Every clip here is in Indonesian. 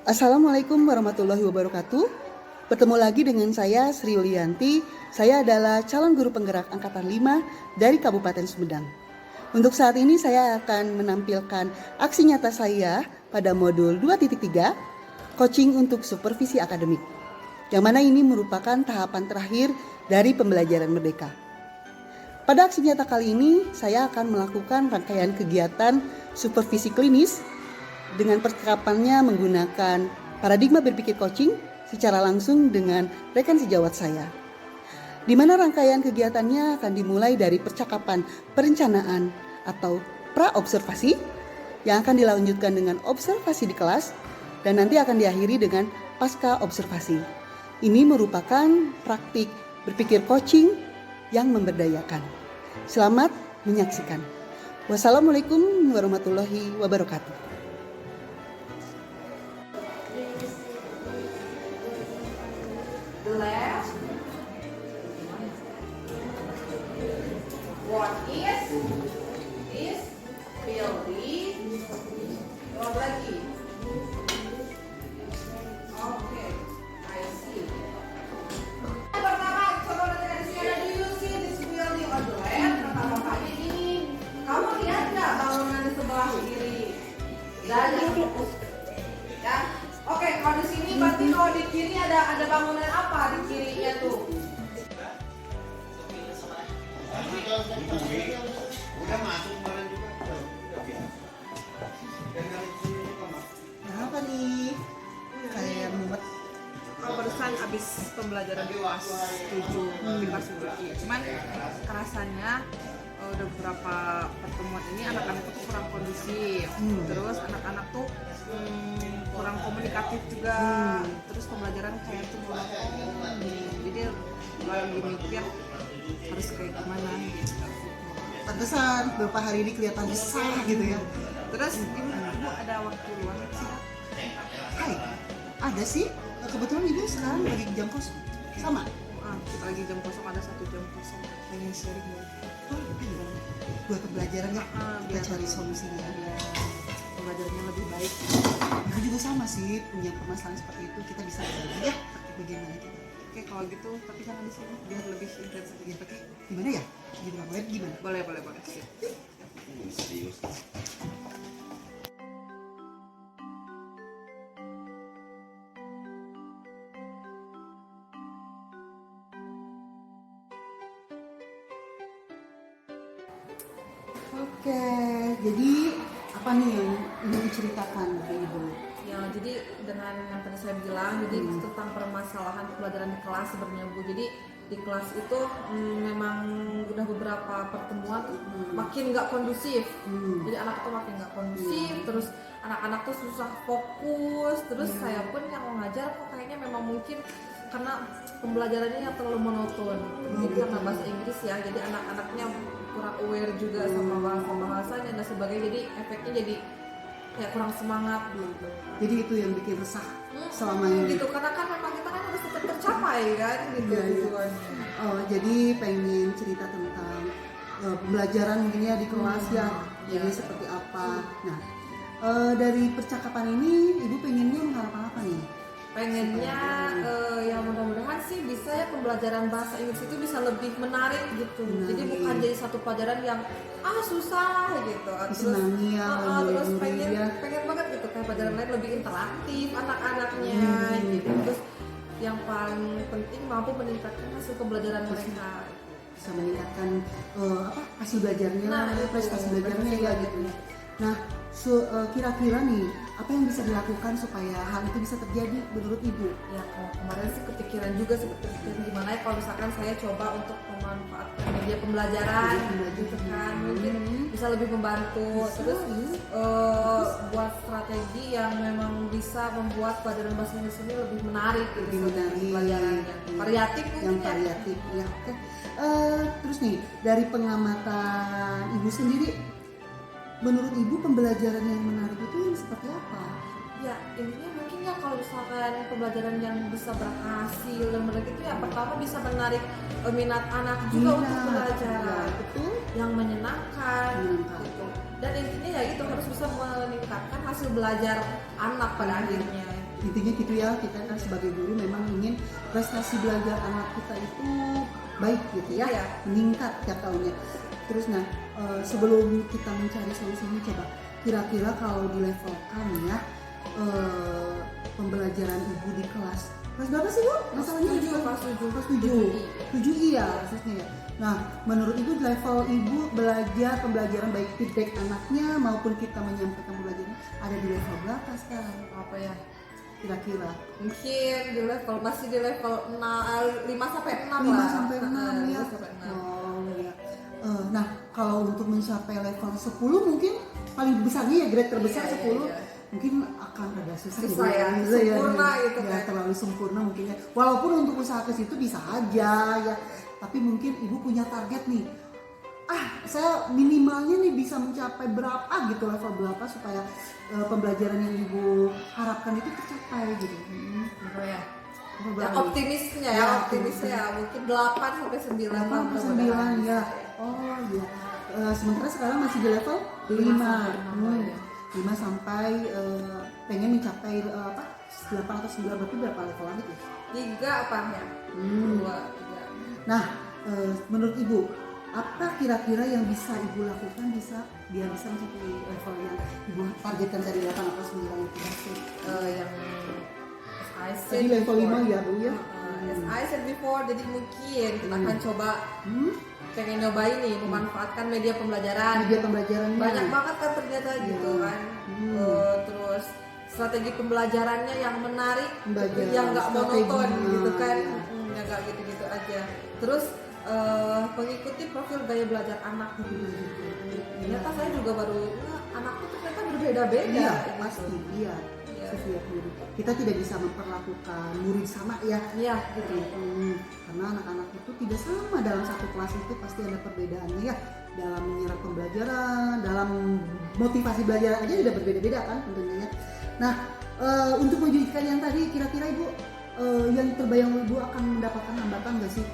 Assalamualaikum warahmatullahi wabarakatuh. Bertemu lagi dengan saya Sri Yulianti. Saya adalah calon guru penggerak angkatan 5 dari Kabupaten Sumedang. Untuk saat ini saya akan menampilkan aksi nyata saya pada modul 2.3 coaching untuk supervisi akademik. Yang mana ini merupakan tahapan terakhir dari pembelajaran merdeka. Pada aksi nyata kali ini saya akan melakukan rangkaian kegiatan supervisi klinis dengan percakapannya menggunakan paradigma berpikir coaching secara langsung dengan rekan sejawat saya. Di mana rangkaian kegiatannya akan dimulai dari percakapan perencanaan atau pra-observasi yang akan dilanjutkan dengan observasi di kelas dan nanti akan diakhiri dengan pasca observasi. Ini merupakan praktik berpikir coaching yang memberdayakan. Selamat menyaksikan. Wassalamualaikum warahmatullahi wabarakatuh. The left. What is building. What lagi? Okay, I see. Pertama, coba dari sini ada, do you see this building on the left? Pertama kali ini, kamu lihat nggak bangunan di sebelah kiri? Dari ya. Oke, kalau di sini berarti kalau di kiri ada bangunan apa di kirinya tuh? Udah masuk kemarin juga. Kenapa nih? Kayak mumet. Kalau barusan habis pembelajaran di kelas 7 di kelas 2. Cuman kerasannya udah beberapa pertemuan ini anak-anak tuh kurang kondusif. Terus anak-anak tuh kurang komunikatif juga. Terus pembelajaran kayak tuh monoton. Jadi lagi mikir harus kayak gimana gitu. Pantesan beberapa hari ini kelihatan resah gitu ya. Terus ibu ada waktu luang sih? Hai, ada sih. Kebetulan ibu sekarang lagi jam kosong. Sama. Kita lagi jam kosong, ada 1 jam kosong. Pengen sharing ya. Oh, iya. Buat pembelajaran ya. Kita biar cari solusinya. Pembelajarannya lebih baik. Aku juga sama sih punya permasalahan seperti itu. Kita bisa belajar ya. Bagaimana kita? Oke, kalau gitu, tapi jangan di sini biar lebih intens lagi. Ya, tapi gimana ya? Di rumah web gimana? Boleh. Sip. Serius. Oke, jadi apa nih yang ingin diceritakan dari ibu? Ya, jadi dengan yang tadi saya bilang, jadi tentang permasalahan pembelajaran di kelas sebenarnya Bu. Jadi di kelas itu memang udah beberapa pertemuan makin nggak kondusif. Jadi anak itu makin nggak kondusif, terus anak-anak tuh susah fokus. Terus saya pun yang mengajar kok kayaknya memang mungkin karena pembelajarannya yang terlalu monoton. Jadi karena bahasa Inggris ya, jadi anak-anaknya kurang aware juga sama bahasa-bahasanya dan sebagainya. Jadi efeknya jadi kayak kurang semangat gitu. Jadi itu yang bikin resah selama ini. Gitu, karena kan memang kita kan harus tetap tercapai kan gitu. Iya. Tujuannya. Oh, jadi pengen cerita tentang pembelajaran mungkin ya di kelas ya. Jadi seperti apa? Nah, dari percakapan ini ibu pengennya mengharapkan apa nih? Pengennya ya mudah-mudahan sih bisa ya pembelajaran bahasa Inggris itu bisa lebih menarik gitu. Jadi bukan jadi satu pelajaran yang susah gitu. Disenangi ya, Terus murid-murid pengen banget gitu kayak pelajaran lain lebih interaktif anak-anaknya gitu. Terus yang paling penting mampu meningkatkan hasil pembelajaran mereka. Bisa meningkatkan hasil belajarnya, Itu, prestasi belajarnya ya gitu. Nah, kira-kira nih apa yang bisa dilakukan supaya hal itu bisa terjadi menurut ibu? Ya kalau kemarin sih kepikiran juga seperti gimana ya kalau misalkan saya coba untuk memanfaatkan media pembelajaran gitu kan, mungkin bisa lebih membantu. Terus buat strategi yang memang bisa membuat pelajaran bahasa Inggris ini lebih menarik gitu, pelajarannya variatif mungkin yang variatif ya. Oke. Terus nih dari pengamatan ibu sendiri, menurut ibu pembelajaran yang menarik itu yang seperti apa? Ya intinya mungkin ya kalau misalkan pembelajaran yang bisa berhasil dan menarik itu ya pertama bisa menarik minat anak juga untuk belajar, ya, betul. yang menyenangkan gitu. Dan intinya ya itu harus bisa meningkatkan hasil belajar anak pada akhirnya. Intinya gitu ya, kita kan sebagai guru memang ingin prestasi belajar anak kita itu baik gitu ya, Iya. meningkat tiap tahunnya. Terus nah, sebelum kita mencari solusinya, coba kira-kira kalau di level kami ya, pembelajaran ibu di kelas berapa sih Bu? Masalahnya di Kelas 7. kelas 7 iya khususnya ya. Nah, menurut Ibu level Ibu belajar pembelajaran baik feedback anaknya maupun kita menyampaikan pembelajaran ada di level berapa sekarang? Apa ya? Kira-kira Mungkin di level masih di level 5 sampai 6 5 lah. sampai 6 ya. 5 sampai 6. Oh ya. Nah, kalau untuk mencapai level 10 mungkin paling besarnya ya grade terbesar Iya, 10 iya. mungkin akan agak susah Susah gitu ya, Bisa sempurna gitu ya, kan. terlalu sempurna mungkin ya. Walaupun untuk usaha ke situ bisa aja ya, tapi mungkin Ibu punya target nih. Saya minimalnya nih bisa mencapai berapa gitu, level berapa supaya pembelajaran yang Ibu harapkan itu tercapai gitu. Apa ya? Berapa Ya, nih? optimisnya Ya, optimisnya mungkin 8 sampai 9 8 sampai 9 ya. Oh iya. Sementara sekarang masih di level 5. 5 sampai pengen mencapai 8 atau 9, berarti berapa level lagi tuh? 3 apa ya? 2, 3. Nah, menurut Ibu, apa kira-kira yang bisa Ibu lakukan biar bisa mencapai level yang Ibu targetkan dari 8 atau 9 itu? Yang as I said Tadi level before. 5 ya Bu ya? As I said before, jadi mungkin kita akan coba pengen nyobain nih memanfaatkan media pembelajaran. Media pembelajarannya Banyak banget kan ternyata gitu kan. Terus strategi pembelajarannya yang menarik, Belajar yang nggak monoton strategi, gitu kan, ya. yang nggak gitu-gitu aja. Terus mengikuti profil gaya belajar anak. Ternyata saya juga baru anakku tuh ternyata berbeda-beda. Iya, gitu. pasti iya. Iya. Setiap guru. Kita tidak bisa memperlakukan murid sama ya. Iya gitu. Karena anak-anak itu tidak sama dalam satu kelas, itu pasti ada perbedaannya ya, dalam menyerap pembelajaran, dalam motivasi belajar aja udah berbeda-beda kan tentunya ya. Nah, untuk mewujudkan yang tadi, kira-kira Ibu yang terbayang Ibu akan mendapatkan hambatan nggak sih?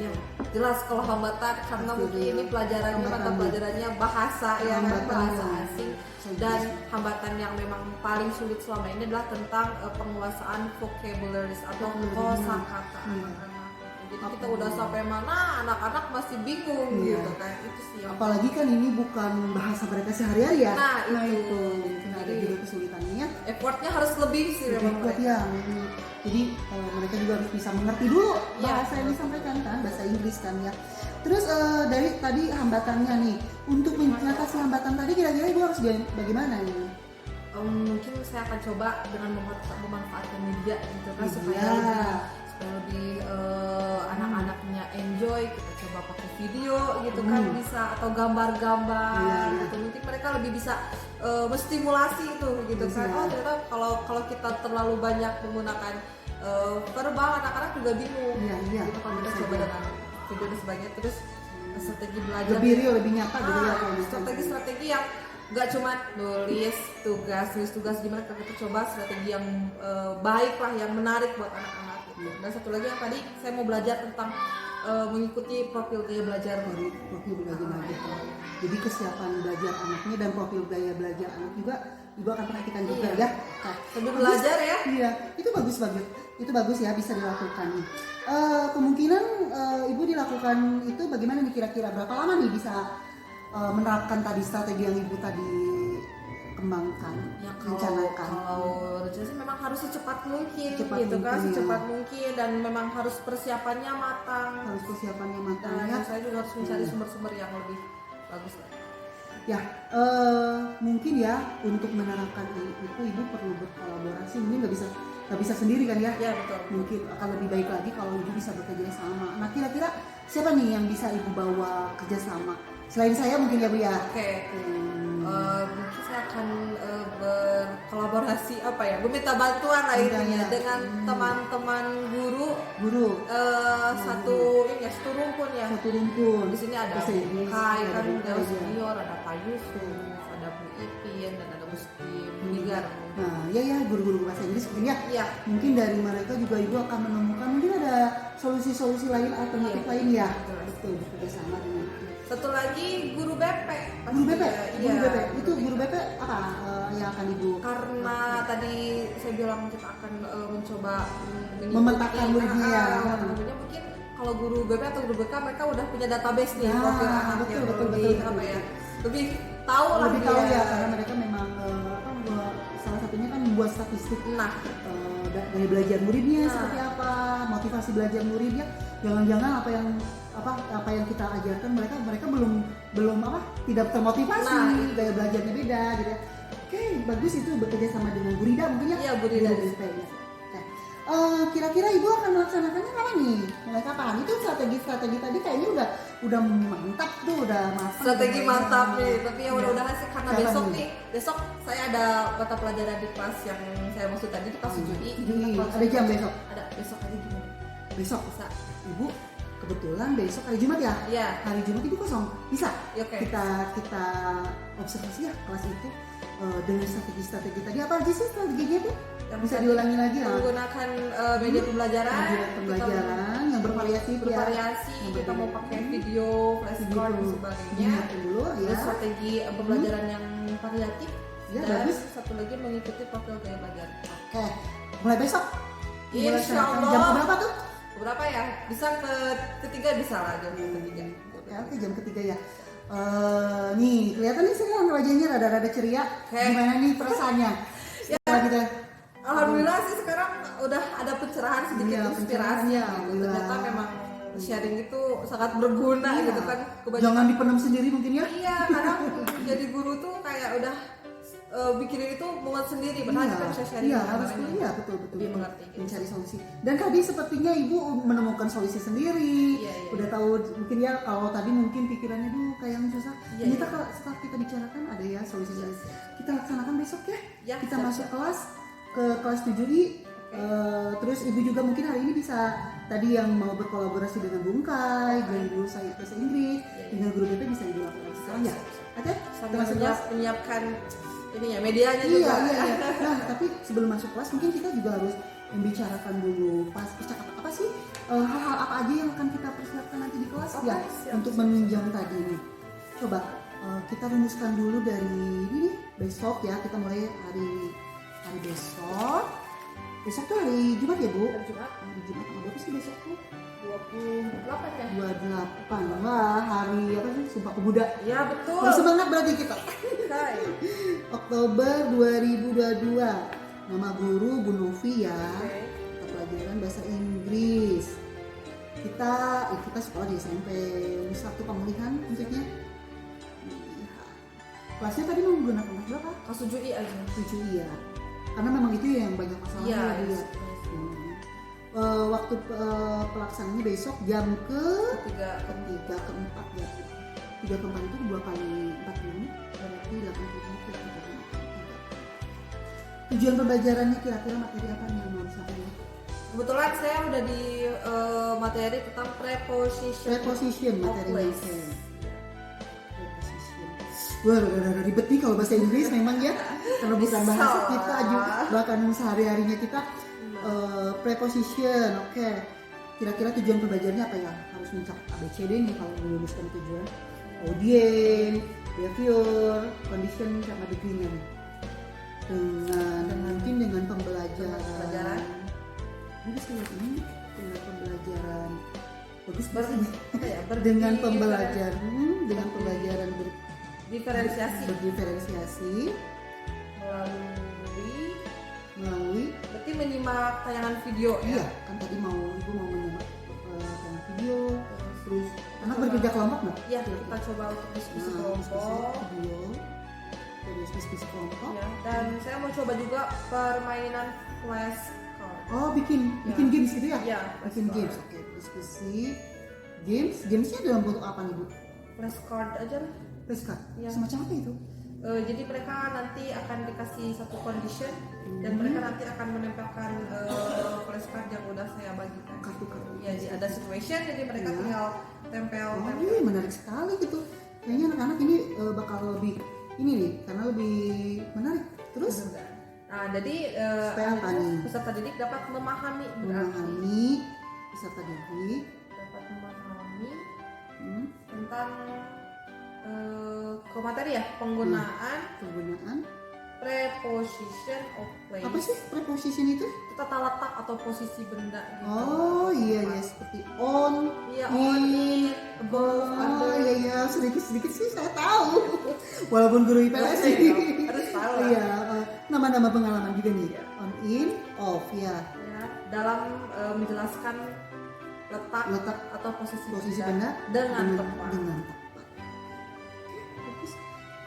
Ya, jelas kalau hambatan karena Pasti mungkin ada ini pelajarannya mata hambatan. pelajarannya bahasa ya kan, Hambatan bahasa yang asing, sangat dan besar. hambatan yang memang paling sulit selama ini adalah tentang penguasaan vocabularies atau kosakata anak-anak. Jadi kita udah sampai mana anak-anak masih bingung Iya. gitu kan, itu sih yang Apalagi kan ini bukan bahasa mereka sehari-hari ya. Nah, itu. Mungkin ada juga kesulitannya ya. effortnya harus lebih sih memang Repot mereka. ya. Jadi mereka juga harus bisa mengerti dulu Iya. bahasa yang disampaikan kan, bahasa Inggris kan ya. Terus dari tadi hambatannya nih, untuk mengatasi hambatan tadi kira-kira Ibu harus bagaimana nih? Mungkin saya akan coba dengan memanfaatkan media gitu kan, Media. supaya lebih anak-anaknya enjoy. Kita coba pakai video gitu kan bisa, atau gambar-gambar Iya, iya. gitu. Mungkin mereka lebih bisa menstimulasi itu gitu kan. Iya. Oh ternyata kalau kita terlalu banyak menggunakan verbal, anak-anak juga bingung. Iya. Gitu kan, kita coba dengan video dan sebagainya. Terus strategi belajar Lebih real, lebih nyata gitu ya kalau misalnya. strategi-strategi yang nggak cuma nulis tugas gimana, kita coba strategi yang baik lah, yang menarik buat anak-anak gitu. Dan satu lagi yang tadi saya mau belajar tentang mengikuti profil gaya belajar Dari profil belajar anak. Jadi kesiapan belajar anaknya dan profil gaya belajar anak juga Ibu akan perhatikan juga Iya. ya. Nah, sambil belajar ya. Iya, itu bagus. Itu bagus ya, bisa dilakukan nih. Kemungkinan Ibu dilakukan itu bagaimana nih kira-kira, berapa lama nih bisa menerapkan tadi strategi yang Ibu tadi kembangkan, Ya rencanakan? kalau rencana sih memang harus secepat mungkin Secepat gitu kan, mungkin, ya. secepat mungkin, dan memang harus persiapannya matang. Harus persiapannya matang Dan ya. saya juga harus mencari sumber-sumber yang lebih bagus lah. Ya, mungkin ya untuk menerapkan itu Ibu perlu berkolaborasi. Mungkin nggak bisa sendiri kan ya? Ya betul. Mungkin akan lebih baik lagi kalau Ibu bisa bekerja sama. Nah, kira-kira siapa nih yang bisa Ibu bawa kerjasama? Selain saya mungkin ya Bu ya. Oke. Mungkin saya akan berkolaborasi meminta bantuan lah Minta intinya ya. dengan teman-teman guru Guru satu rumpun ya. satu rumpun. Di sini ada Bahasa Bu Inggris, Kai ada kan, Bu ada Kai, ya. senior, ada Pak Yusuf, ada Bu Ipin, dan ada Bu Migar. Nah, ya guru-guru bahasa Inggris mungkin ya. Iya. Mungkin dari mereka juga Ibu akan menemukan mungkin ada solusi-solusi lain, alternatif Iya. lain ya. Betul. Betul, bekerja sama dengan Satu lagi guru BP. Guru BP, Iya. guru BP itu guru BP apa yang akan ibu? Karena tadi saya bilang kita akan mencoba Memetakan muridnya ya. memetakan muridnya, mungkin kalau guru BP atau guru BK mereka udah punya database nih profil anak betul, yang betul, lebih betul, apa betul. ya, lebih tahu lah Lebih tahu dia. ya karena mereka memang salah satunya kan membuat statistik Nah, dari belajar muridnya Nah. seperti apa, motivasi belajar muridnya. Jangan-jangan apa yang kita ajarkan mereka belum tidak termotivasi, Nah. gaya belajarnya beda gitu ya. Oke, bagus itu bekerja sama dengan Gurida mungkin ya. Iya, Gurida. Guru BP ya. Oke. Kira-kira ibu akan melaksanakannya kapan nih? Mulai kapan? Itu strategi tadi kayaknya udah mantap tuh, udah matang. strategi mantap nih, tapi ya mudah-mudahan sih karena Kapan besok saya ada mata pelajaran di kelas yang saya maksud tadi di kelas 7I. Ada jam besok. Ada besok hari Jumat. Besok Bisa. ibu kebetulan besok hari Jumat ya. Iya. Hari Jumat ibu kosong. Bisa. Ya, oke. Kita observasi ya kelas itu dengan strategi tadi apa aja sih strateginya tuh? Yang Bisa tadi diulangi lagi ya. menggunakan media pembelajaran, Media pembelajaran yang bervariasi ya. bervariasi, Yang kita mau pakai video, flashcard dan sebagainya. Diingatkan dulu ya. Terus strategi pembelajaran yang variatif, Ya, dan bagus. satu lagi mengikuti profil gaya belajar. Oke. Mulai besok. Ibu Insya laksanakan. Allah. Jam berapa tuh? Berapa ya? Bisa ketiga bisa lah jam ketiga. Oke, jam ketiga ya. Nih kelihatan nih sekarang wajahnya rada-rada ceria. Oke. Gimana nih perasaannya? Setelah kita Alhamdulillah sih sekarang udah ada pencerahan sedikit, Iya, inspirasi pencerahan, gitu. alhamdulillah. Ternyata memang sharing itu sangat berguna Iya. gitu kan. Jangan dipendam sendiri mungkin ya. Iya, kadang jadi guru tuh kayak udah bikinin itu muat sendiri, padahal kita bisa sharing. Iya, sama harus lain. iya betul Lebih mengerti, gitu. mencari solusi. Dan tadi sepertinya ibu menemukan solusi sendiri. Iya. Udah tahu mungkin ya kalau tadi mungkin pikirannya duh kayak yang susah. Iya, Ternyata iya. kalau setelah kita bicarakan ada ya solusi. Kita laksanakan besok ya. Ya, Kita siap, masuk siap. kelas ke kelas 7I. Terus ibu juga mungkin hari ini bisa tadi yang mau berkolaborasi dengan Bung Kai, dengan guru saya bahasa Inggris, dengan guru BP bisa ibu lakukan sekarang ya. Oke? Kita Sambil masuk kelas. menyiapkan ininya medianya Iya, juga. iya, iya. Nah, tapi sebelum masuk kelas mungkin kita juga harus membicarakan dulu percakapan apa sih hal-hal apa aja yang akan kita persiapkan nanti di kelas Oke, ya siap. untuk menunjang tadi ini. Coba kita rumuskan dulu dari ini besok ya, kita mulai hari besok. Besok tuh hari Jumat ya Bu? Hari Jumat Hari Jumat tanggal berapa sih besok tuh? 28 ya? 28. Wah, hari apa sih? Sumpah Pemuda. Ya betul. Bersemangat berarti kita. Kai. Oktober 2022. Nama guru Bu Novi ya. Oke. Mata pelajaran bahasa Inggris. Kita sekolah di SMP Satu Pemulihan maksudnya. Iya. Kelasnya tadi menggunakan kelas berapa? Kelas 7I aja. 7 ya. Karena memang itu yang banyak masalah Iya. ya. Iya. Waktu pelaksanaannya besok jam Ketiga. ketiga keempat ya. 3 ke 4 itu 2 kali 4 menit berarti 80 menit ya, 3 kali 4. Tujuan pembelajarannya kira-kira materi apa nih yang mau disampaikan? Kebetulan saya udah di materi tentang Preposition of materinya. place. Preposition. Wah, rada-rada ribet nih kalau bahasa Inggris memang ya. Karena bukan bahasa Bisa. kita juga, bahkan sehari-harinya kita preposition. Oke. Kira-kira tujuan pembelajarannya apa ya? Harus mencapai ABCD nih kalau merumuskan tujuan. Audience, behavior, condition sama degree-nya nih. Mungkin dengan pembelajaran. Ini saya lihat ini dengan pembelajaran bagus banget apa ya? dengan pembelajaran Diferensiasi berdiferensiasi melalui berarti menyimak tayangan video iya ya. kan tadi ibu mau menyimak tayangan video terus anak Coba. berbeda kelompok nggak? Iya, kita coba untuk diskusi Nah, kelompok. video terus diskusi kelompok. Ya, dan saya mau coba juga permainan flashcard. Oh bikin Ya. games gitu ya? Iya, Bikin flashcard. games, oke diskusi gamesnya dalam bentuk apa nih Bu? Flashcard aja lah. Flashcard, Iya. semacam apa itu? Jadi mereka nanti akan dikasih satu condition dan mereka nanti akan menempelkan flashcard yang udah saya bagikan. Kartu-kartu. Ya, jadi ada situation, jadi mereka Iya. tinggal tempel. Oh iya menarik sekali gitu. Kayaknya anak-anak ini bakal lebih ini nih karena lebih menarik. Terus Nah, jadi supaya apa nih? peserta didik dapat memahami berarti Memahami peserta didik dapat memahami hmm, tentang ke materi ya, penggunaan Penggunaan preposition of place. apa sih preposition itu? Itu tata letak atau posisi benda gitu. Oh iya ya, seperti on, Iya, on, in, above, oh under. iya ya, sedikit sih saya tahu. Walaupun guru IPS sih. Harus tahu lah. Iya, nama-nama pengalaman juga nih. On, in, off ya. Ya, dalam menjelaskan letak atau posisi benda dengan tepat. Dengan tepat. Bagus.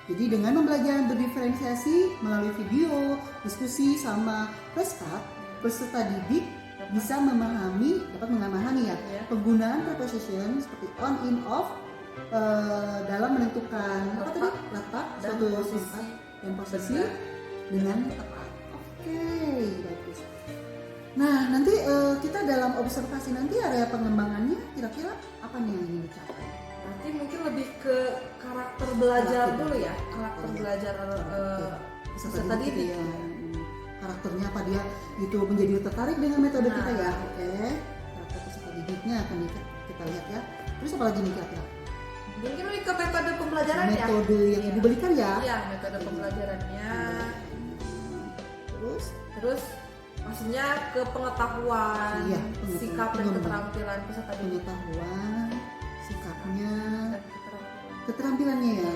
Jadi dengan pembelajaran berdiferensiasi melalui video, diskusi sama flashcard, peserta didik bisa dapat memahami ya, Ya. penggunaan preposition seperti on, in, off dalam menentukan letak dan suatu posisi tempat dan posisi benda dengan tepat. Oke, bagus. Nah, nanti kita dalam observasi nanti area pengembangannya kira-kira apa nih yang ingin dicapai? Berarti mungkin lebih ke karakter belajar dulu ya, karakter belajar peserta didik. Ya. Karakternya apa dia itu menjadi tertarik dengan metode Nah. kita ya. Oke. Karakter peserta didiknya akan kita lihat ya. Terus apa lagi nih kira-kira? Mungkin lebih ke metode pembelajarannya. Metode yang ibu berikan ya. Iya, metode pembelajarannya. Terus Maksudnya ke pengetahuan, Iya, sikap dan keterampilan peserta didik. pengetahuan, sikapnya, Dan keterampilan. keterampilannya ya.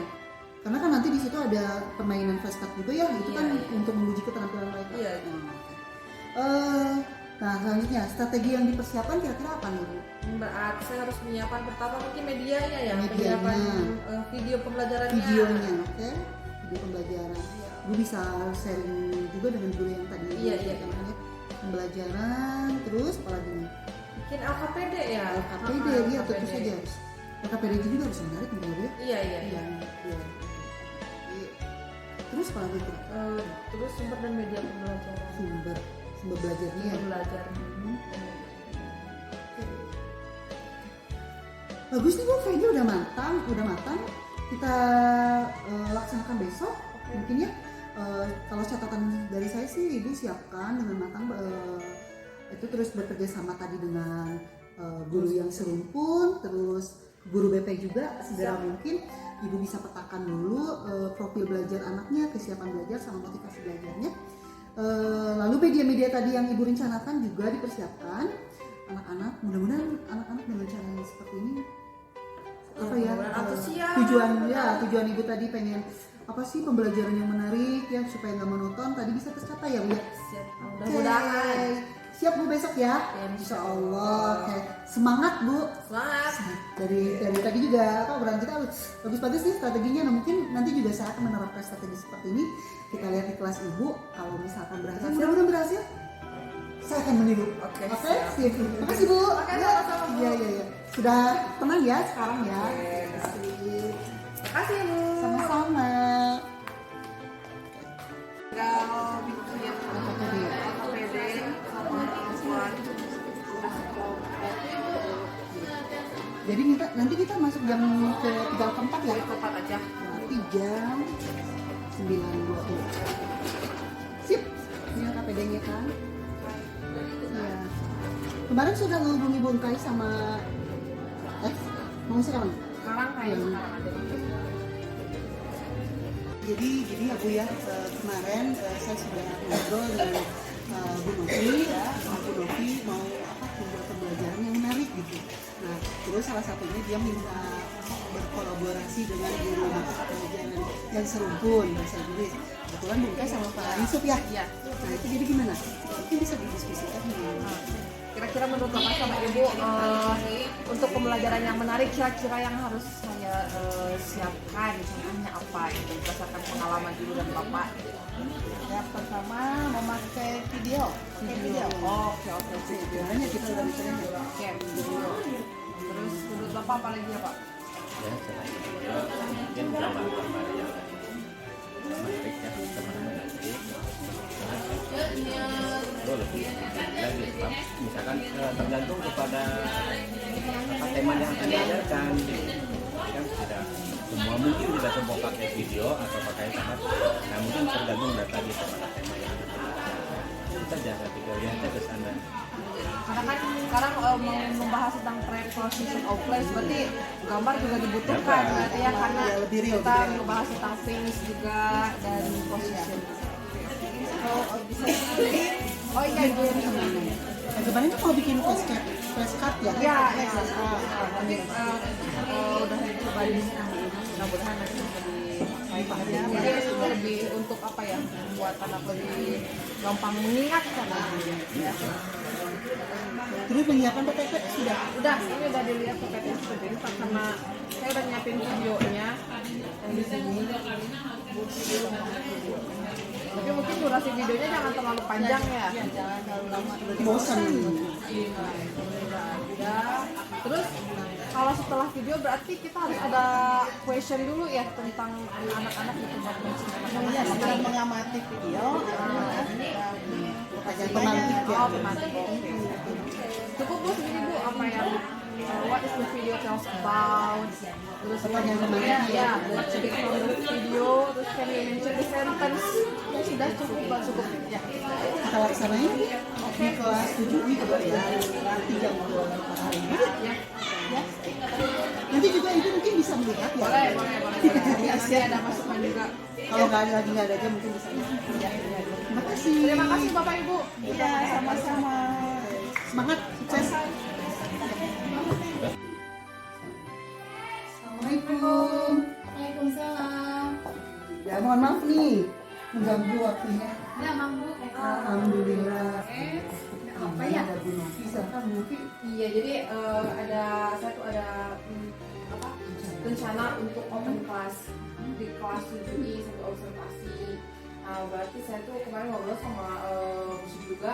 Karena kan nanti di situ ada permainan flashcard juga ya, itu Iya, kan iya. untuk menguji keterampilan mereka. Iya. Nah selanjutnya strategi yang dipersiapkan kira-kira apa nih Bu? Berarti saya harus menyiapkan pertama mungkin medianya ya, Medianya. penyiapan video pembelajarannya. Videonya, oke? Video pembelajaran. Iya. Bu bisa sharing juga dengan guru yang tadi. Iya, iya. Namanya pembelajaran, terus apa lagi nih? Mungkin LKPD ya. LKPD, iya tentu saja harus. LKPD juga harus menarik menurut ya. Iya, iya. Iya. Iya. Terus apa lagi kira? Terus sumber dan media pembelajaran. Sumber belajarnya ya. Belajar. Bagus nih Bu, kayaknya udah matang. Kita laksanakan besok mungkin ya. Kalau catatan dari saya sih Ibu siapkan dengan matang itu terus bekerja sama tadi dengan guru yang serumpun, terus guru BP juga segera mungkin Ibu bisa petakan dulu profil belajar anaknya, kesiapan belajar sama motivasi belajarnya. Lalu media-media tadi yang Ibu rencanakan juga dipersiapkan anak-anak. Mudah-mudahan anak-anak dengan cara seperti ini apa ya Antusias. tujuan Ibu tadi pengen apa sih pembelajaran yang menarik ya supaya nggak monoton tadi bisa tercapai ya Bu ya. Siap. Mudah-mudahan. Oke. Siap Bu besok ya. Insya Allah. Oke. Semangat Bu. Semangat. Dari tadi juga obrolan kita bagus-bagus nih strateginya. Nah, mungkin nanti juga saya akan menerapkan strategi seperti ini. Kita lihat di kelas Ibu kalau misalkan berhasil, mudah-mudahan berhasil. Saya akan meniru. Oke, Oke. siap. Sip. Makasih Bu. Oke, sama-sama, Bu. Iya. Sudah tenang ya sekarang ya. Oke. Sip. Makasih Bu. Sama-sama. Tinggal bikin LKPD sama buat Jadi nanti kita masuk jam ke 3 ya. tempat aja. Nanti jam 9.20. Sip. Ini KPD-nya kan. Iya. Kemarin sudah menghubungi Bung Kai sama mau sekarang? Sekarang kayak Iya. sekarang ada. Jadi ya Bu ya, kemarin saya sudah ngobrol dengan Bu Novi, Bu Novi mau membuat pembelajaran yang menarik gitu. Nah, terus salah satunya dia minta berkolaborasi dengan guru mata pelajaran yang serumpun bahasa Inggris. Kebetulan Bung Kai sama Pak Yusuf ya. Iya. Nah itu jadi gimana? Mungkin bisa didiskusikan nih. Kira-kira menurut Bapak sama Ibu untuk pembelajaran yang menarik kira-kira yang harus saya siapkan contohnya apa itu berdasarkan pengalaman Ibu dan Bapak? Yang pertama memakai video. Oke. Sebenarnya kita udah bicara ya. Oke, video. Terus menurut Bapak apa lagi ya Pak? Ya, selain itu mungkin gambar-gambar yang menarik ya teman-teman nanti. Itu lebih lagi Pak. Misalkan tergantung kepada apa tema yang akan diajarkan. Jadi kan tidak semua mungkin tidak semua pakai video atau pakai tempat. Nah mungkin tergantung dari tadi kepada tema yang akan diajarkan. Itu saja ketika lihatnya ke sana. Karena kan sekarang mau membahas tentang preposition of place, berarti gambar juga dibutuhkan berarti ya, karena Ya, lebih real, kita lebih real. membahas tentang things juga dan position. Bisa jadi. Oh iya ibu yang bisa. Kemarin tuh mau bikin flashcard ya? Iya, iya. Tapi udah coba di mudah-mudahan nanti bisa dipakai. Jadi lebih untuk apa ya? Buat anak lebih gampang mengingatkan. Ya. Terus penyiapan PPT sudah? Udah, ini udah dilihat PPT seperti karena saya udah nyiapin videonya yang di sini. Tapi mungkin durasi videonya jangan terlalu panjang ya. Jangan terlalu lama. Bosan. Ya. Terus kalau setelah video berarti kita harus ada question dulu ya tentang anak-anak di tempat anak-anak. Iya, setelah mengamati video. Pertanyaan pemantik ya? Oh, pemantik. Oke. Cukup Bu segini Bu, apa yang what is the video tells about? Terus Pertanyaan pemantik ya, what's the background of the video? Terus can you mention the sentence? Ya sudah cukup Pak, cukup ya. Kita laksanain di kelas 7 ini coba ya. Nanti jam 2 hari. Ya. Ya. Nanti juga ibu mungkin bisa melihat ya. Boleh. Nanti ada masukan juga. Kalau nggak ada lagi nggak ada aja mungkin bisa. Ya. Terima kasih. Terima kasih Bapak Ibu. Iya, sama-sama. Semangat, sukses. Assalamualaikum. Waalaikumsalam. Ya mohon maaf nih mengganggu waktunya. Ya, Mang Bu. Alhamdulillah. Apa ya? Ada Bu Novi, silakan Bu Novi. Iya, jadi saya tuh ada apa? Rencana untuk open class di kelas 7I sampai observasi. Nah, berarti saya tuh kemarin ngobrol sama musuh juga.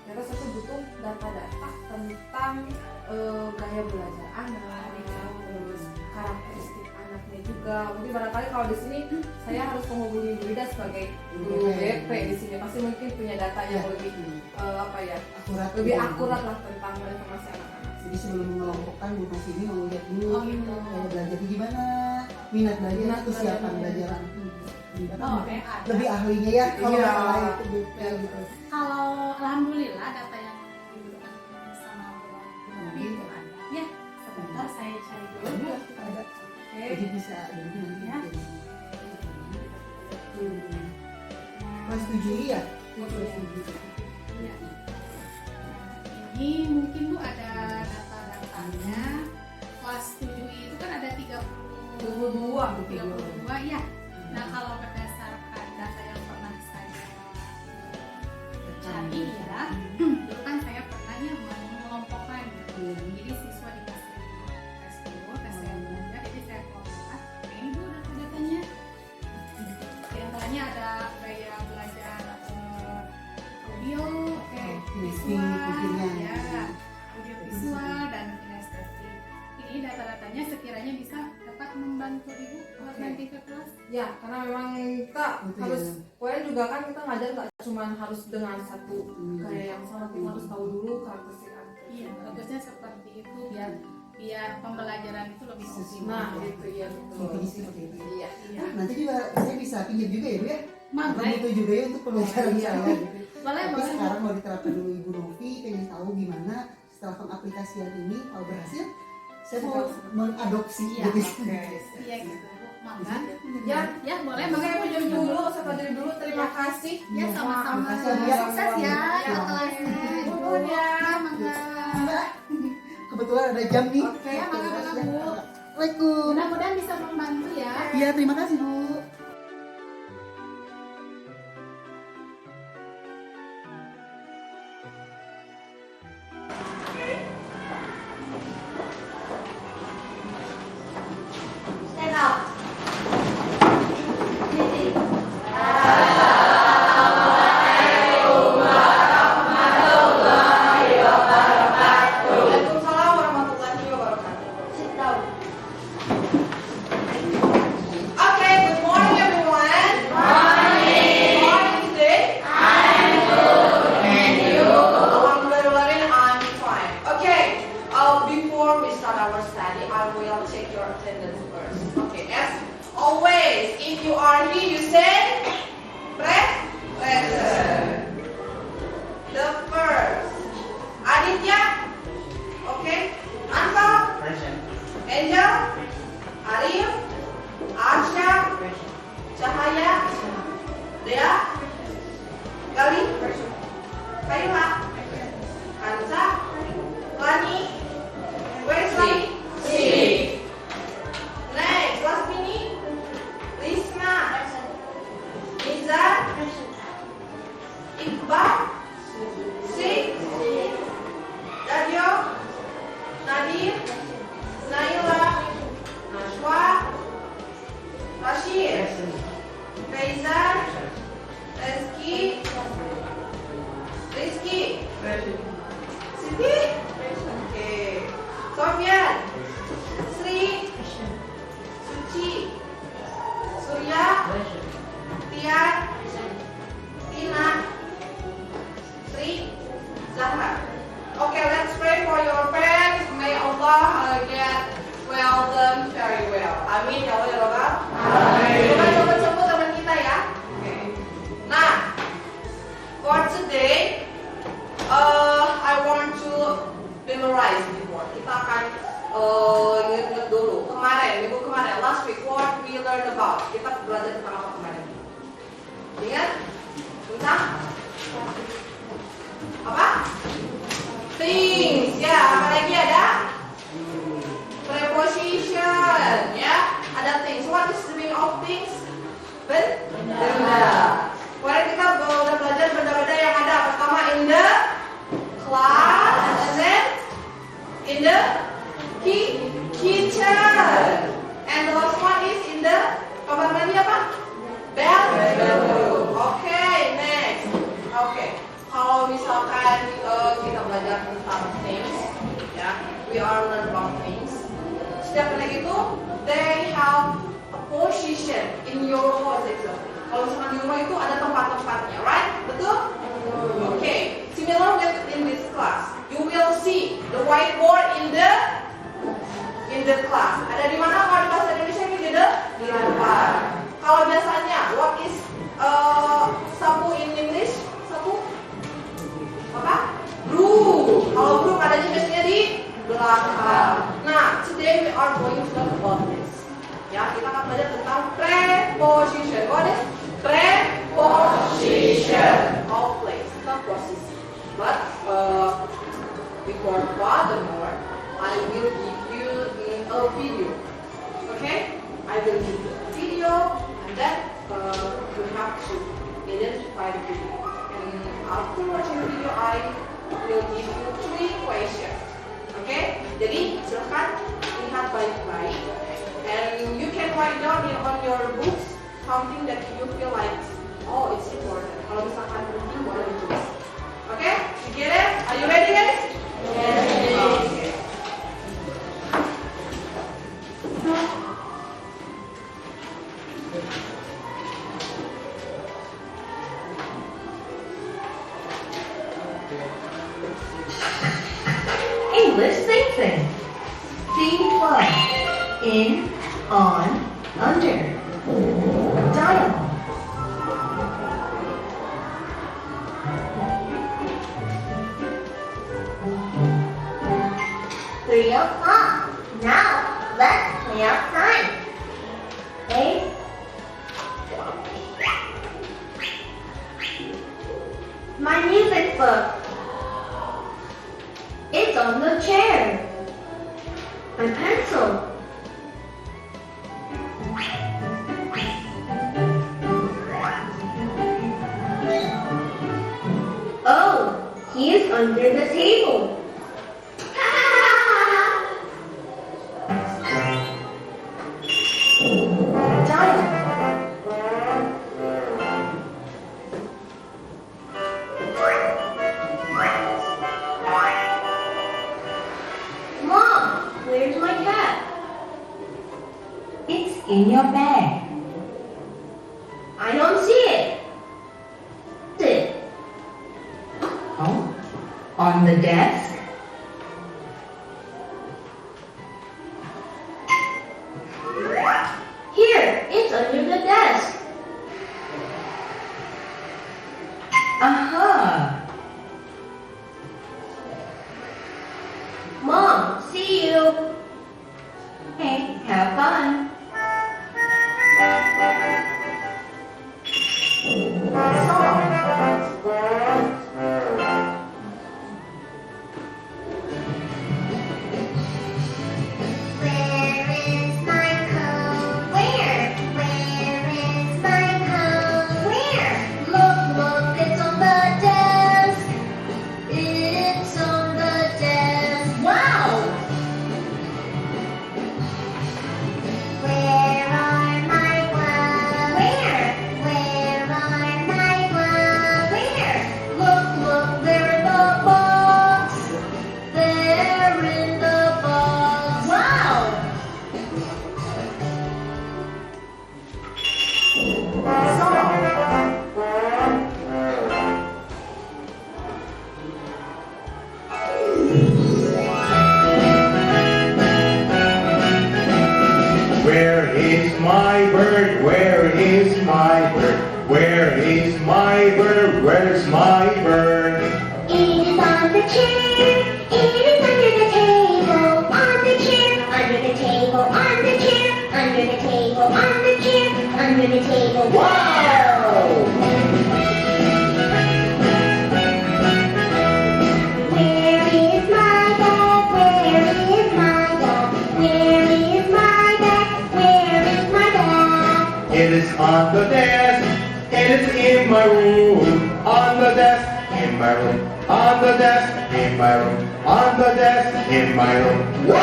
Ternyata saya tuh butuh data-data tentang gaya belajar anak, terus karakteristik anaknya juga. Mungkin barangkali kalau di sini saya harus menghubungi Bu Ida sebagai guru BP di sini, pasti mungkin punya data yang lebih apa ya, Akurat. lebih akurat lah tentang informasi anak-anak. Jadi sebelum mengelompokkan Bu Novi ini mau lihat dulu Oh, gitu. gaya belajarnya gimana, minat belajar, Minat kesiapan belajar. belajar. Oh, ada. Lebih ahlinya ya kalau Iya. masalah itu BP gitu. Kalau alhamdulillah data yang diberikan sama Bu Novi itu ada. Ya, sebentar saya cari dulu. Ada. Oke. Jadi bisa nanti Ya. Kelas 7 ya? Ya. Ini mungkin Bu ada data-datanya. Kelas 7 itu kan ada 32 ya. Nah, kalau berdasarkan data yang pernah saya cari ya, dulu kan saya pernahnya mengelompokkan. Jadi siswa dikasih tes dulu, tes saya belajar, jadi saya kelompokkan. Nah, ini Bu data-datanya. Di antaranya ada gaya belajar audio, visual, ya, audio visual dan kinestetik. Ini data-datanya sekiranya bisa dapat membantu Ibu buat nanti ke kelas. Ya, karena memang kita Betul, harus, ya. pokoknya juga kan kita ngajar nggak cuma harus dengan satu kayak yang sama, kita harus tahu dulu karakteristik anak. Iya, bagusnya seperti itu biar pembelajaran itu lebih optimal. Nah, itu ya betul. Intinya seperti itu. Iya. Iya. Nanti juga saya bisa pinjam juga ya Bu ya? Mangga. Aku butuh juga ya untuk pembelajaran Iya. saya gitu. Boleh, Tapi boleh. sekarang mau diterapkan dulu Ibu Novi, pengen tahu gimana setelah pengaplikasian ini kalau berhasil saya mau mengadopsi Iya, gitu. Iya gitu, Bu. Mangga. Ya, Ya, boleh. makanya Mangga. aku jam dulu, saya pelajari dulu. Terima kasih. Ya, sama-sama. Makasih, Bu, ya. Sukses ya Ya. ke kelasnya. Nuhun ya. Ya, Mangga. Mbak, kebetulan ada jam nih. Oke, Ya, Mangga, Bu. Assalamualaikum. Mudah-mudahan bisa membantu ya. Iya, terima kasih Bu. Waalaikumsalam warahmatullahi wabarakatuh. Sit down. Oke, Rizky? Siti? Oke. Sofyan? Sri? Suci? Surya? Tian? Tina? Sri? Zahra? Okay, let's pray for your parents. May Allah get well them very well. Amin ya Allah ya Rabbal. Amin. Coba cepet-cepet teman kita ya. Oke. Nah, for today, I want to memorize before. Kita akan ingat-ingat dulu. Minggu kemarin, last week, what we learned about. Kita belajar tentang apa kemarin? Ingat? Tentang apa? Things. Ya, apa lagi ada? Preposition. Ya, ada things. What is the meaning of things? Benda. Kemarin kita udah belajar benda-benda yang ada. Pertama in the class, and then in the kitchen, and the last one is in the kamar mandi apa? Bedroom. Okay, next. Okay, kalau misalkan kita belajar tentang things, ya, we are learn about things. Setiap benda itu, they have a position in your house exactly. Kalau misalkan di rumah itu ada tempat-tempatnya, right? Betul? Okay. Similar with in this class, you will see the whiteboard in the class. Ada di mana? Kalau di bahasa Indonesia ini di depan. Kalau biasanya, what is sapu in English? Sapu? Apa? Broom. Kalau broom adanya biasanya di belakang. Nah, today we are going to learn about this. Ya, kita akan belajar tentang preposition. What is preposition? Of place, not posisi. But before furthermore, I will give you a video. Okay? I will give you a video, and then you have to identify the video. And after watching the video, I will give you 3 questions. Okay? Jadi silakan lihat baik-baik. And you can write down on your books something that you feel like, oh, it's important. Kalau misalkan penting, boleh ditulis. Okay? You get it? Are you ready, guys? Yes. Okay. English thinking. Theme 1. In, on, under. Dialogue. 3 o'clock. Now, let's play outside. Okay? My music book. It's on the chair. My pencil. Oh, he is under the table. Mom, where's my cat? It's in your bag. I don't see it. Sit. Oh, on the desk? Here, it's under the desk. Aha. Mom, see you. Hey, have fun. my room, on the desk, in my room, on the desk, in my room, on the desk, in my room. Wow!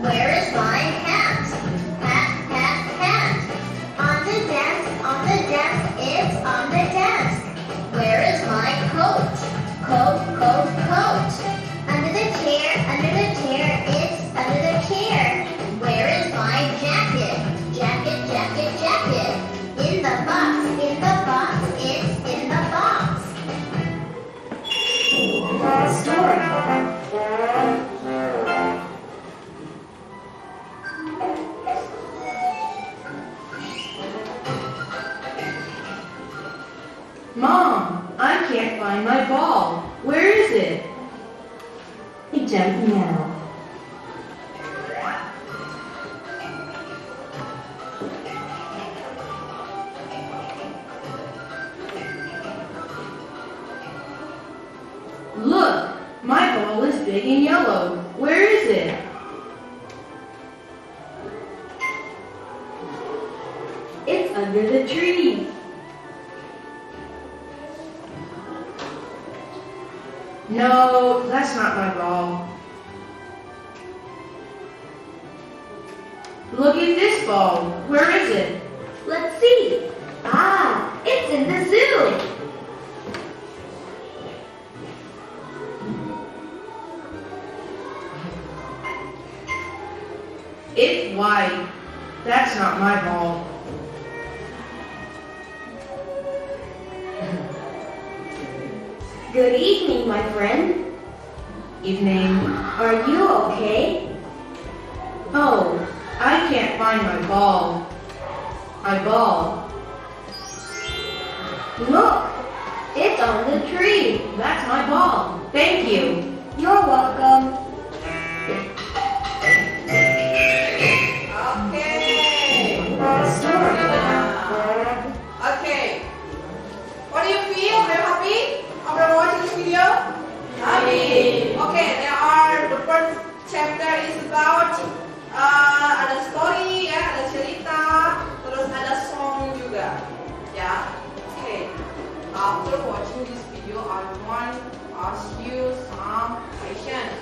Where is my hat? Hat, hat, hat. On the desk, it's on the desk. Where is my coat? Coat, coat, coat. Under the chair, it's under the chair. Where is my jacket? Jacket, jacket, jacket. In the box, it's in the box. Story. Mom, I can't find my ball. Where is it? It jumped me out. Look, my ball is big and yellow. Where is it? It's under the tree. No, that's not my ball. Look at this ball. Where is it? Let's see. Ah, it's in the zoo. It's white. That's not my ball. Good evening, my friend. Evening. Are you okay? Oh, I can't find my ball. My ball. Look, it's on the tree. That's my ball. Thank you. You're welcome. Okay. What do you feel? Are you happy after watching this video? Happy. Okay, the first chapter is about ada story ya, ada cerita, terus ada song juga. Ya. Okay. After watching this video, I want to ask you some questions.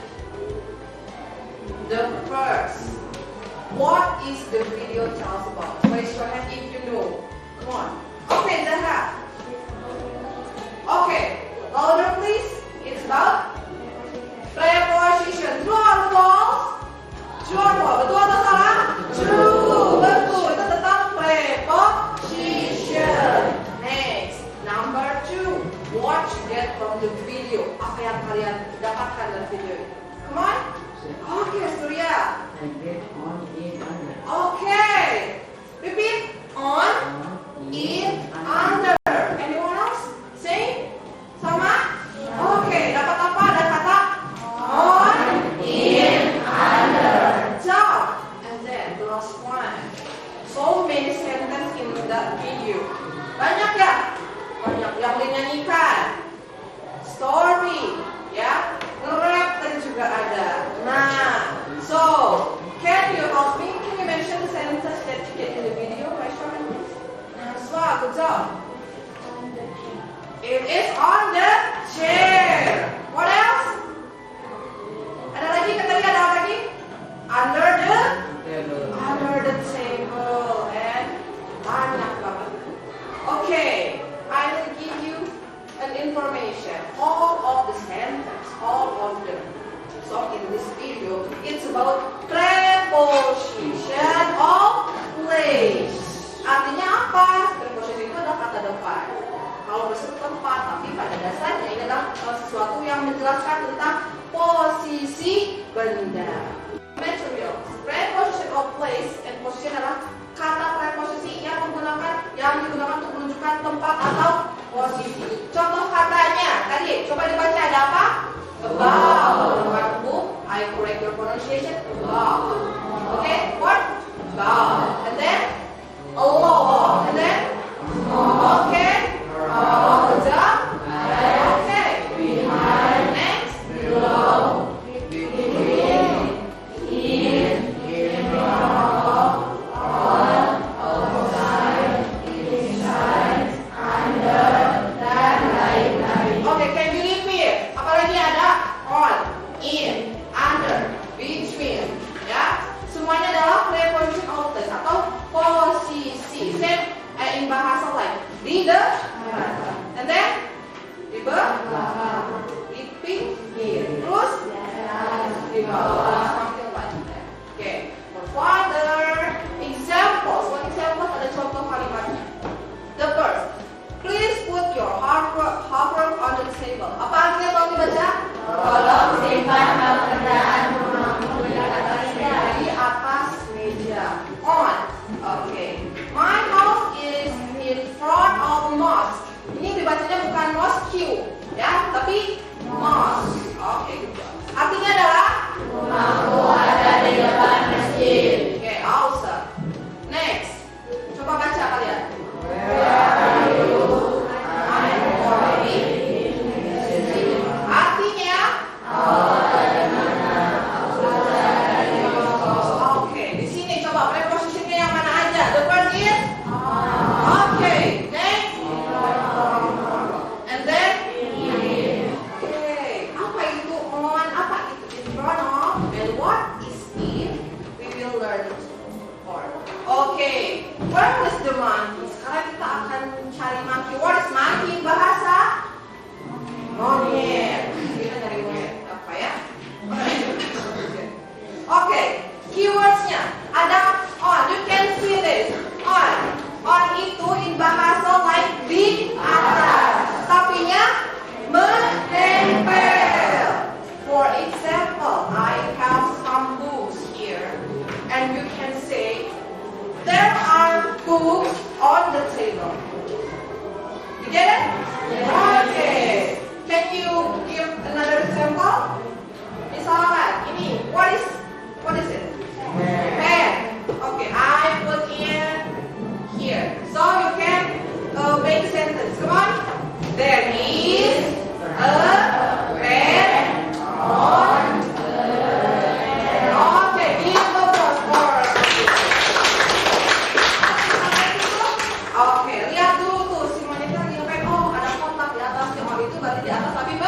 The first, what is the video tells about? Raise your hand if you know. Come on. Okay, Zahra. Okay, louder please. It's about preposition. True or false? True or false? Betul atau salah? True. Betul. Itu tentang preposition. Next, number 2. What you get from the video? Apa yang kalian dapatkan dari video ini? Come on. Okay, Surya. Okay. Repeat. On, in, under. Anyone else? Say. Sama? Okay. Dapat apa? Ada kata on, in, under. Job. And then the last one. So many sentences in that video. Banyak ya? Banyak yang dinyanyikan. Story. Ya. Nge-rap tadi juga ada. Nah. So, can you help me? Can you mention the sentences that you get in the video? Raise your hand, please. Swag, good job. It is on the chair. What else? Ada lagi? Kan tadi ada apa lagi? Under the table. And banyak banget. Okay, I will give you an information. All of the sentences, all of them. So in this video, it's about preposition of place. Artinya apa? Preposition itu adalah kata depan. Kalau berseru tempat, tapi pada dasarnya ini adalah sesuatu yang menjelaskan tentang posisi benda. Materials. Preposition of place and position adalah kata preposisi yang digunakan untuk menunjukkan tempat atau posisi. Contoh katanya, tadi coba dibaca ada apa? About. Bukan book. I correct your pronunciation. About. Okay. What? About. And then a lot. And then di atas tapi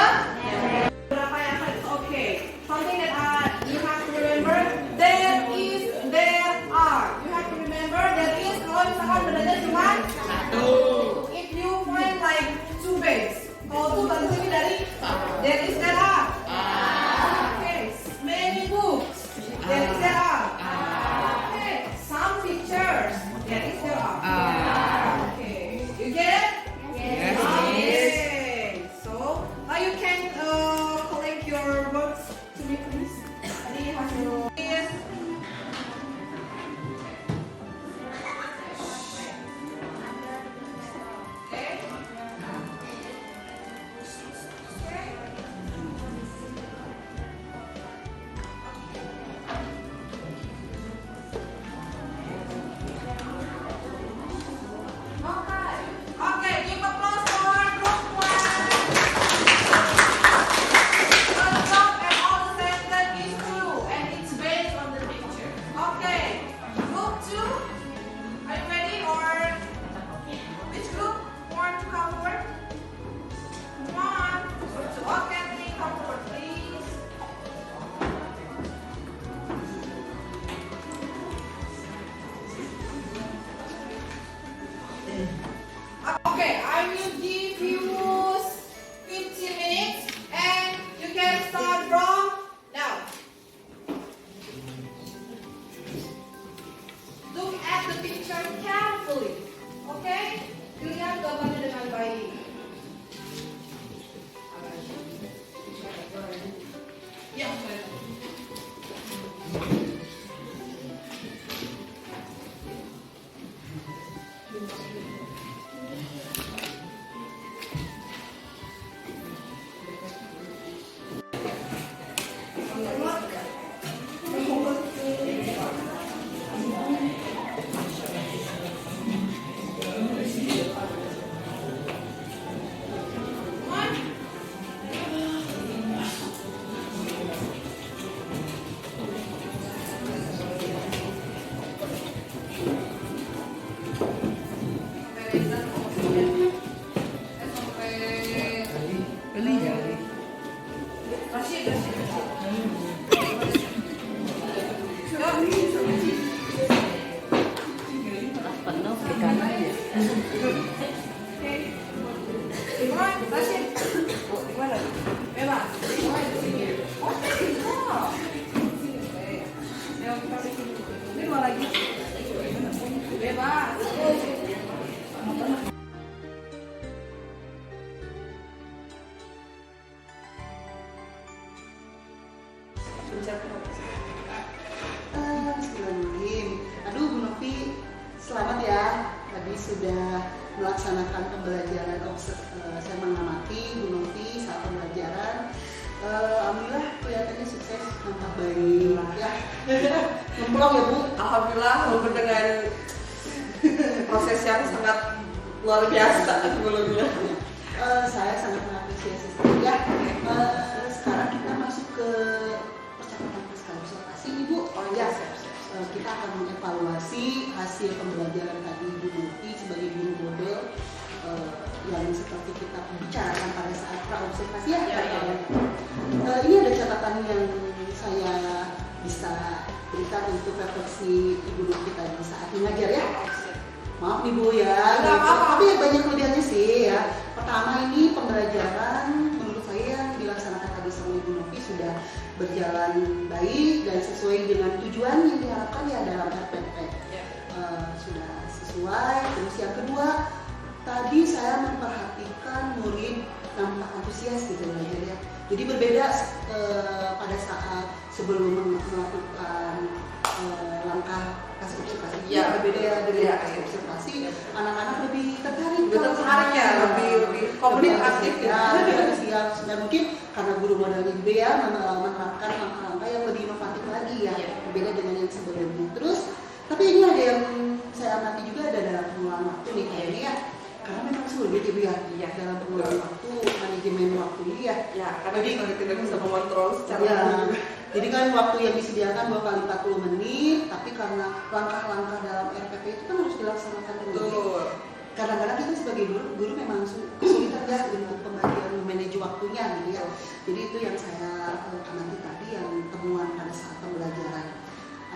berapa yang akan it's okay. Something that you have to remember, there is, there are. You have to remember there is kalau misalkan bedanya cuma satu. If you find like two beds, kalau tuh bagus ini dari there is, there are. Okay, many books, there is, there are. Okay, some pictures, there is, there are. Okay, you get it? Yes. Okay, so now you can collect your books to me, please. Tadi hasil. Yes. Okay, give applause for group one. The top and all the sentence is true and it's based on the picture. Okay, group two. Are you ready or which group want to come forward? One, group two. Okay, please come forward, please. Okay, I will give you 15 minutes and you can start from now. Look at the picture carefully. Okay? Lihat gambarnya dengan baik. Ya, Bismillahirrahmanirrahim. Aduh, Bu Novi, selamat ya. Tadi sudah melaksanakan pembelajaran. Saya mengamati Bu Novi saat pembelajaran. Alhamdulillah kelihatannya sukses, nampak baik. Ya, memplong ya Bu. Alhamdulillah walaupun dengan proses yang sangat luar biasa sebelumnya. Saya sangat mengapresiasi. Ya, sekarang kita masuk ke percakapan pasca observasi, Ibu. Oh ya, kita akan mengevaluasi hasil pembelajaran tadi Ibu Novi sebagai guru model yang seperti kita bicarakan pada saat pra-observasi ya. Ini ada catatan yang saya bisa berikan untuk refleksi Ibu Novi tadi saat mengajar ya. Maaf Ibu ya, tapi banyak kelebihannya sih ya. Pertama, ini pembelajaran menurut saya dilaksanakan tadi sama Ibu Novi sudah berjalan baik dan sesuai dengan tujuan yang diharapkan ya dalam RPP. Sudah sesuai. Terus yang kedua, tadi saya memperhatikan murid nampak antusias gitu belajar ya. Jadi berbeda pada saat sebelum melakukan langkah kasih observasi. Ya, berbeda ya dengan kasih observasi. Anak-anak lebih tertarik. Lebih komunikatif ya. Lebih antusias. Dan mungkin karena guru model juga ya menerapkan langkah-langkah yang lebih inovatif lagi ya. Berbeda dengan yang sebelumnya. Terus, tapi ini ada yang saya amati juga ada dalam pengelolaan waktu nih kayaknya ya. Karena memang sulit Ibu ya, dalam pengelolaan waktu, manajemen waktu ini ya. Ya, karena kita tidak bisa mengontrol secara jadi kan waktu yang disediakan 2 kali 40 menit, tapi karena langkah-langkah dalam RPP itu kan harus dilaksanakan dengan baik. Kadang-kadang kita sebagai guru memang kesulitan ya untuk pembagian memanage waktunya gitu ya. Jadi itu yang saya amati tadi yang temuan pada saat pembelajaran.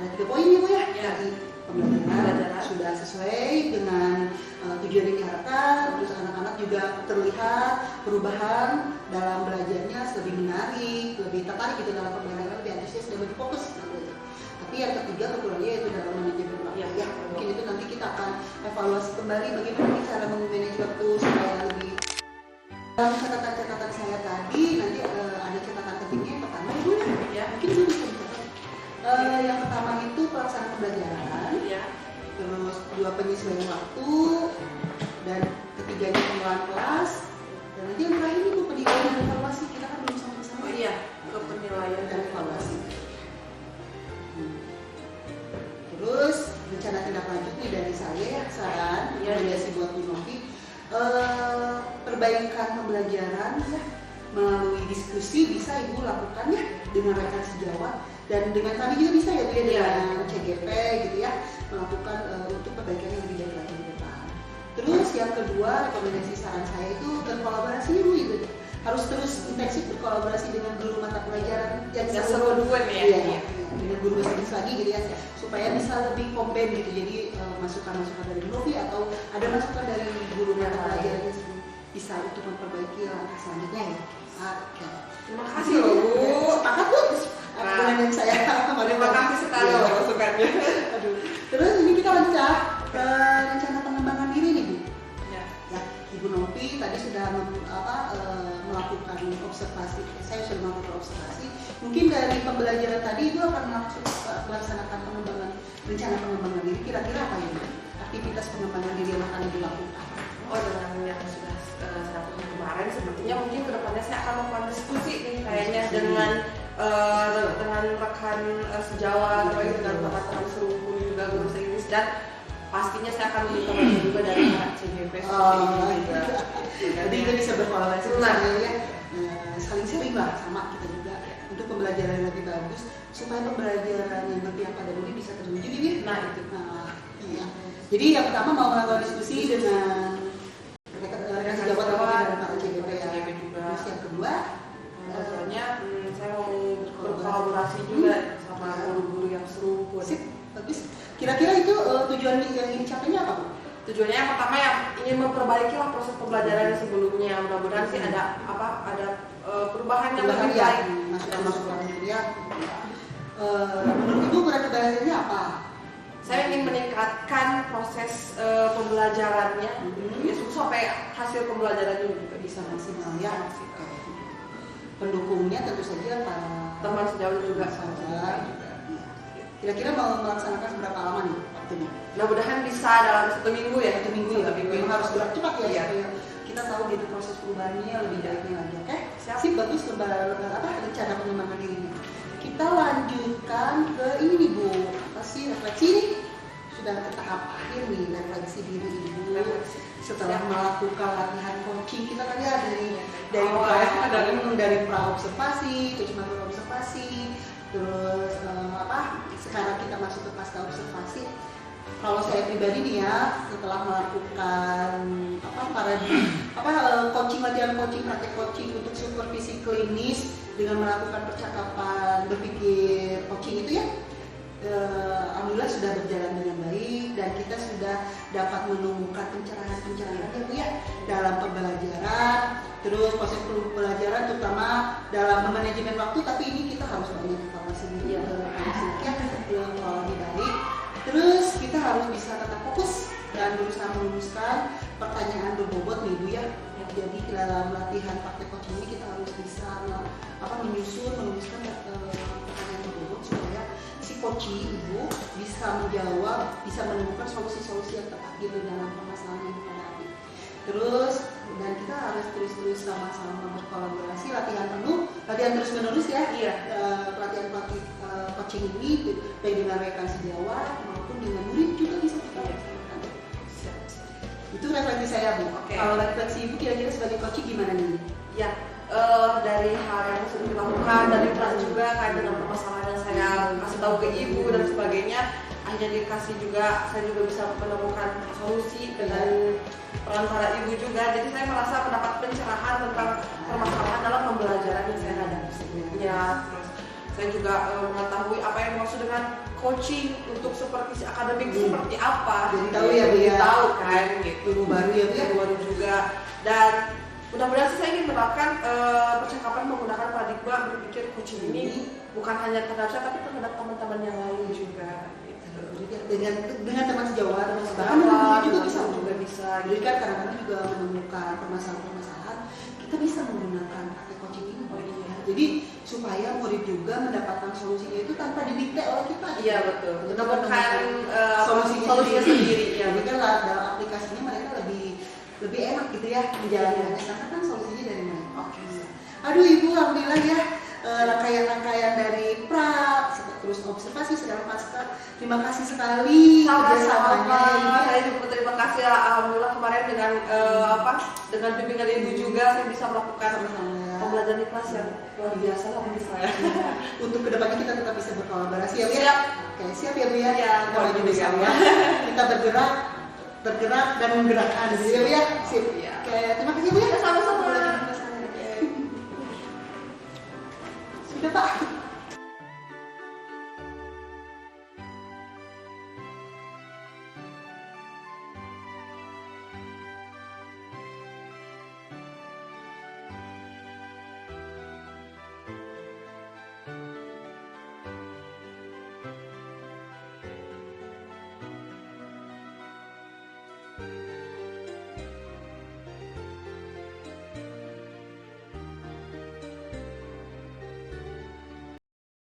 Ada 3 poin ya Bu ya. Tadi pembelajaran sudah sesuai dengan tujuan yang diharapkan, terus anak-anak juga terlihat perubahan dalam belajarnya, lebih menarik, lebih tertarik gitu dalam pembelajaran, lebih antusias dan lebih fokus. Tapi yang ketiga kekurangannya yaitu dalam manajemen waktu ya. Mungkin itu nanti kita akan evaluasi kembali bagaimana cara memanage waktu supaya lebih. Dalam catatan-catatan saya tadi nanti ada catatan pentingnya yang pertama Bu ya. Mungkin Bu bisa dicatat. Yang pertama itu pelaksanaan pembelajaran, terus 2 penyesuaian waktu, dan ketiganya pengelolaan kelas, dan nanti yang terakhir itu penilaian dan evaluasi. Kita kan belum sama-sama. Ke penilaian Dan evaluasi. Terus rencana tindak lanjut nih dari saya ya, saran rekomendasi buat Bu Novi, perbaikan pembelajaran ya melalui diskusi bisa Ibu lakukan ya dengan rekan sejawat dan dengan kami juga bisa ya Bu ya dengan CGP gitu ya melakukan untuk perbaikan yang lebih baik lagi ke depan. Terus yang kedua rekomendasi saran saya itu berkolaborasi Bu Ibu. Harus terus intensif berkolaborasi dengan guru mata pelajaran yang seru ya, dengan guru bahasa Inggris lagi gitu ya supaya bisa lebih komben gitu. Jadi masukan-masukan dari Novi atau ada masukan dari guru mata pelajaran yang bisa untuk memperbaiki langkah selanjutnya ya. Oke. Terima kasih loh Bu. Sepakat Bu? Dengan saya. Terima kasih sekali loh masukannya. Aduh. Terus ini kita lanjut ya ke rencana pengembangan diri nih Bu. Ya, Ibu Novi tadi sudah melakukan observasi. Saya sudah melakukan observasi. Mungkin dari pembelajaran tadi itu akan melaksanakan rencana pengembangan diri. Kira-kira apa ya Bu? Aktivitas pengembangan diri yang akan dilakukan. Dengan yang sudah saya lakukan kemarin, sebetulnya mungkin kedepannya saya akan melakukan diskusi nih kayaknya dengan rekan sejawat, dengan teman-teman serumpun juga guru bahasa Inggris, dan pastinya saya akan meminta bantuan juga dari CGP seperti ini juga. Jadi kita bisa berkolaborasi ya, saling sharing lah sama kita juga untuk pembelajaran yang lebih bagus supaya pembelajaran yang berpihak pada murid bisa terwujud ini. Iya. Jadi yang pertama mau melakukan diskusi dengan rekan sejawat dan para CGP ya. Terus yang kedua, saya mau berkolaborasi juga sama guru-guru yang serumpun. Sip, bagus. Kira-kira itu tujuan yang ingin dicapainya apa Bu? Tujuannya yang pertama ya ingin memperbaiki lah proses pembelajaran yang sebelumnya. Mudah-mudahan sih ada perubahan yang lebih baik. Masukan ya. Menurut Ibu berat kendalanya apa? Saya ingin meningkatkan proses pembelajarannya, sampai hasil pembelajarannya juga bisa maksimal ya. Pendukungnya tentu saja para teman sejawat juga. Kira-kira mau melaksanakan seberapa lama nih waktunya? Mudah-mudahan bisa dalam 1 minggu ya. 1 minggu ya. Memang harus gerak cepat ya Iya. supaya kita tahu gitu proses perubahannya lebih baiknya lagi. Oke? Siap. Sip, bagus rencana pengembangan dirinya. Kita lanjutkan ke ini nih Bu. Apa sih refleksi nih? Sudah ke tahap akhir nih refleksi diri Ibu. Setelah melakukan latihan coaching kita kan ya dari pra observasi, terus makro observasi, terus sekarang kita masuk ke pasca observasi. Kalau saya pribadi nih ya, setelah melakukan coaching, latihan coaching, praktek coaching untuk supervisi klinis dengan melakukan percakapan berpikir coaching itu ya, alhamdulillah sudah berjalan dengan baik dan kita sudah dapat menemukan pencerahan-pencerahan ya Bu ya dalam pembelajaran, terus proses pembelajaran terutama dalam manajemen waktu, tapi ini kita harus banyak evaluasi ya lebih baik. Terus kita harus bisa tetap fokus dan berusaha merumuskan pertanyaan berbobot nih Bu ya. Jadi dalam latihan praktek coaching ini kita harus bisa merumuskan pertanyaan berbobot supaya si coaching Ibu bisa menjawab, bisa menemukan solusi-solusi yang tepat gitu dalam permasalahan yang dihadapi. Terus dan kita harus terus sama-sama berkolaborasi, latihan terus menerus ya. Pelatihan coaching ini baik dengan rekan sejawat maupun dengan murid juga bisa kita laksanakan. Itu refleksi saya Bu. Kalau refleksi Ibu kira-kira sebagai coaching gimana nih? Ya, dari hal yang sudah dilakukan, dari kelas juga kayak dengan permasalahan yang saya kasih tahu ke Ibu dan sebagainya, akhirnya dikasih juga, saya juga bisa menemukan solusi dengan perantara ibu juga. Jadi saya merasa mendapat pencerahan tentang permasalahan dalam pembelajaran yang saya hadapi sebelumnya. Terus saya juga mengetahui apa yang dimaksud dengan coaching untuk seperti akademik seperti apa. Jadi tahu ya, Bu ya. Tahu kan gitu. Ilmu baru ya, Bu ya. Ilmu baru juga. Dan mudah-mudahan sih saya ingin menerapkan percakapan menggunakan paradigma berpikir coaching ini bukan hanya terhadap saya tapi terhadap teman-teman yang lain juga. Dengan teman sejawat, teman sebangsa juga bisa. Jadi kan kadang-kadang juga menemukan permasalahan-permasalahan, kita bisa menggunakan pakai coaching ini. Jadi supaya murid juga mendapatkan solusinya itu tanpa didikte oleh kita. Iya betul. Menemukan solusinya sendiri. Jadi kan dalam aplikasinya mereka lebih enak gitu ya menjalankannya. Karena kan solusinya dari mereka. Oke. Aduh Ibu, alhamdulillah ya. Rangkaian-rangkaian dari pra, terus observasi segala macam. Terima kasih sekali. Sama-sama. Saya juga berterima kasih alhamdulillah kemarin dengan dengan bimbingan ibu juga saya bisa melakukan pembelajaran di kelas yang luar biasa lah bagi saya. Untuk kedepannya kita tetap bisa berkolaborasi ya Bu ya. Siap. Oke, siap ya Bu ya. Iya, Kita maju bersama. Kita bergerak dan menggerakkan gitu ya Bu ya. Sip. Iya. Oke, terima kasih Bu ya. Sama-sama. Sudah Pak.